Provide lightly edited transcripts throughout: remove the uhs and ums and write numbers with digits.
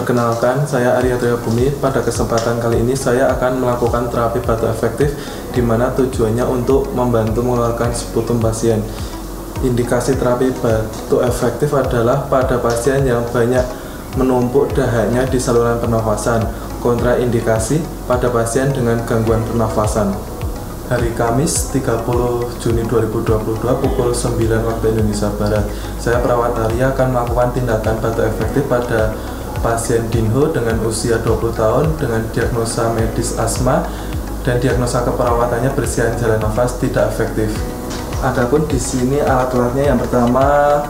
Perkenalkan, saya Arya Daya Bumi. Pada kesempatan kali ini saya akan melakukan terapi batuk efektif di mana tujuannya untuk membantu mengeluarkan sputum pasien. Indikasi terapi batuk efektif adalah pada pasien yang banyak menumpuk dahaknya di saluran pernafasan. Kontraindikasi pada pasien dengan gangguan pernafasan. Hari Kamis 30 Juni 2022 pukul 9 waktu Indonesia Barat, saya perawat Arya akan melakukan tindakan batuk efektif pada pasien Dinho dengan usia 20 tahun dengan diagnosa medis asma dan diagnosa keperawatannya bersihan jalan nafas tidak efektif. Adapun di sini alat-alatnya, yang pertama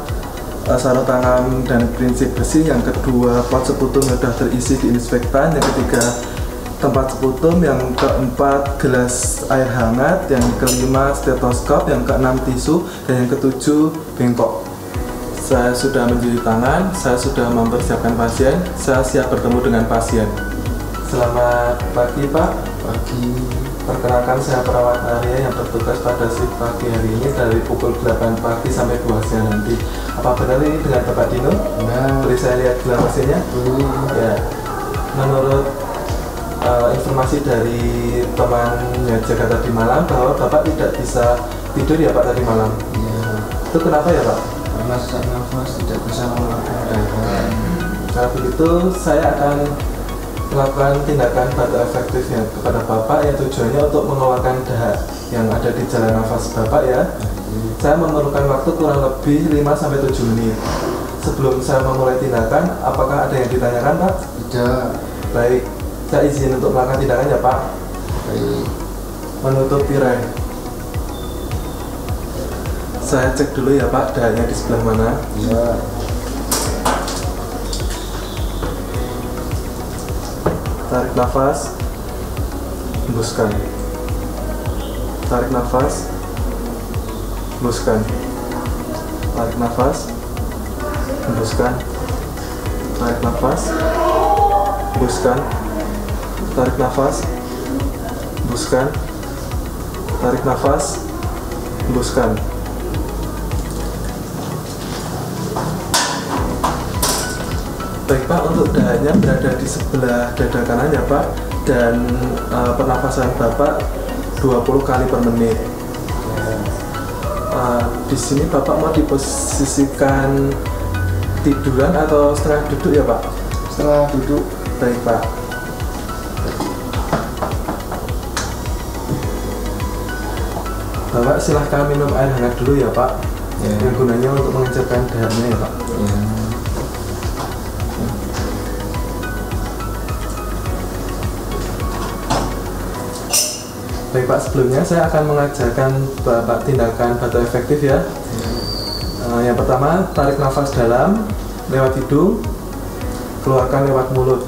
sarung tangan dan prinsip besi, yang kedua pot seputum yang sudah terisi diinfektan, yang ketiga tempat seputum, yang keempat gelas air hangat, yang kelima stetoskop, yang keenam tisu, dan yang ketujuh bengkok. Saya sudah mencuci tangan, saya sudah mempersiapkan pasien, saya siap bertemu dengan pasien. Selamat pagi Pak. Pagi. Perkenalkan, saya perawat Arya yang bertugas pada shift pagi hari ini dari pukul 8 pagi sampai 2 siang nanti. Apa benar ini dengan Bapak Dino? Benar. Boleh saya lihat gelar pasiennya? Ya. Menurut informasi dari temannya jaga tadi malam bahwa Bapak tidak bisa tidur ya Pak tadi malam? Iya. Itu kenapa ya Pak? Karena sesak nafas tidak bisa mengeluarkan dahak. Kalau begitu saya akan melakukan tindakan batuk efektifnya kepada Bapak yang tujuannya untuk mengeluarkan dahak yang ada di jalan nafas Bapak ya. Saya memerlukan waktu kurang lebih 5-7 menit. Sebelum saya memulai tindakan, apakah ada yang ditanyakan Pak? Tidak. Baik, saya izin untuk melakukan tindakan ya Pak. Baik. Menutup tirai. Saya cek dulu ya Pak, dahaknya di sebelah mana. Iya. Tarik nafas, hembuskan. Tarik nafas, hembuskan. Tarik nafas, hembuskan. Tarik nafas, hembuskan. Tarik nafas, hembuskan. Tarik nafas, hembuskan. Baik Pak, untuk dahaknya berada di sebelah dada kanan ya Pak, dan pernafasan Bapak 20 kali per menit. Di sini Bapak mau diposisikan tiduran atau setengah duduk ya Pak? Setelah duduk. Baik Pak. Bapak silahkan minum air hangat dulu ya Pak. Ya. Yang gunanya untuk mengencangkan dahaknya ya Pak. Ya. Baik Pak, sebelumnya saya akan mengajarkan Bapak tindakan batuk efektif ya. Yang pertama, tarik nafas dalam lewat hidung, keluarkan lewat mulut.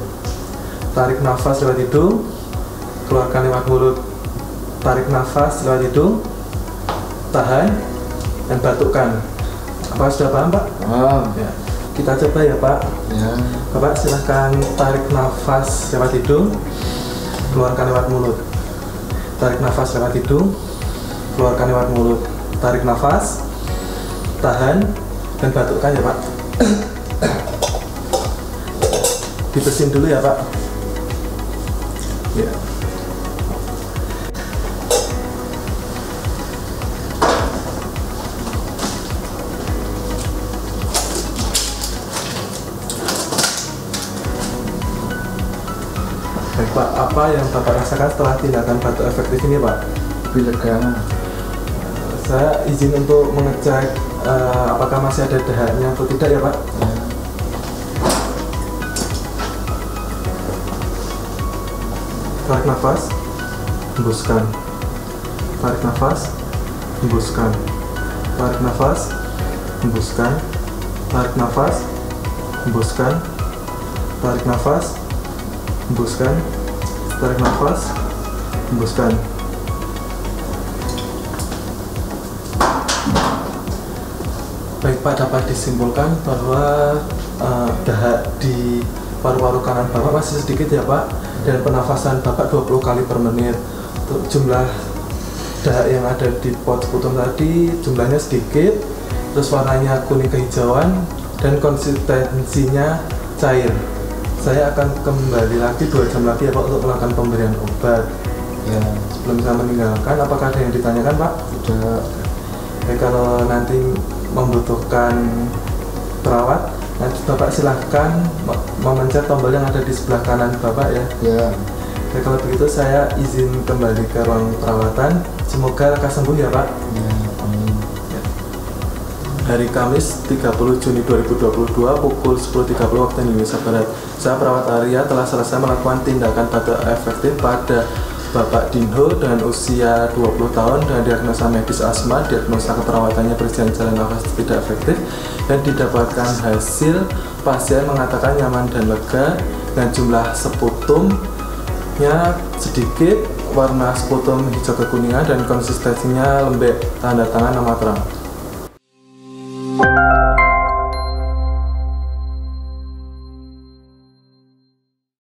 Tarik nafas lewat hidung, keluarkan lewat mulut. Tarik nafas lewat hidung, tahan, dan batukkan. Apa sudah paham Pak? Paham. Ya. Kita coba ya Pak. Ya. Bapak silahkan tarik nafas lewat hidung, keluarkan lewat mulut. Tarik nafas lewat hidung, keluarkan lewat mulut. Tarik nafas, tahan, dan batukkan ya Pak. Dibersihin dulu ya Pak. Ya. Baik Pak, apa yang Bapak rasakan setelah tindakan batuk efektif ini Pak? Lebih lega. Saya izin untuk mengecek apakah masih ada dahaknya atau tidak ya Pak? Ya. Tarik nafas, hembuskan. Tarik nafas, hembuskan. Tarik nafas, hembuskan. Tarik nafas, hembuskan. Tarik nafas, hembuskan. Tarik nafas, hembuskan. Baik Pak, dapat disimpulkan bahwa dahak di paru-paru kanan Bapak masih sedikit ya Pak, dan pernafasan Bapak 20 kali per menit. Untuk jumlah dahak yang ada di pot seputum tadi jumlahnya sedikit, terus warnanya kuning kehijauan, dan konsistensinya cair. Saya akan kembali lagi 2 jam lagi ya Pak untuk melakukan pemberian obat. Ya, Sebelum saya meninggalkan, apakah ada yang ditanyakan Pak? sudah. Kalau nanti membutuhkan perawat, nanti Bapak silahkan memencet tombol yang ada di sebelah kanan Bapak ya. Ya, Kalau begitu saya izin kembali ke ruang perawatan. Semoga lekas sembuh ya Pak. ya, amin. Hari Kamis 30 Juni 2022 pukul 10.30 waktu Indonesia Barat, saya perawat Arya telah selesai melakukan tindakan batu efektif pada Bapak Dinho dengan usia 20 tahun dengan diagnosa medis asma. Diagnosa keperawatannya berjalan jalan nafas tidak efektif dan didapatkan hasil pasien mengatakan nyaman dan lega dengan jumlah sputumnya sedikit, warna sputum hijau kekuningan dan konsistensinya lembek, tanda tangan nama terang.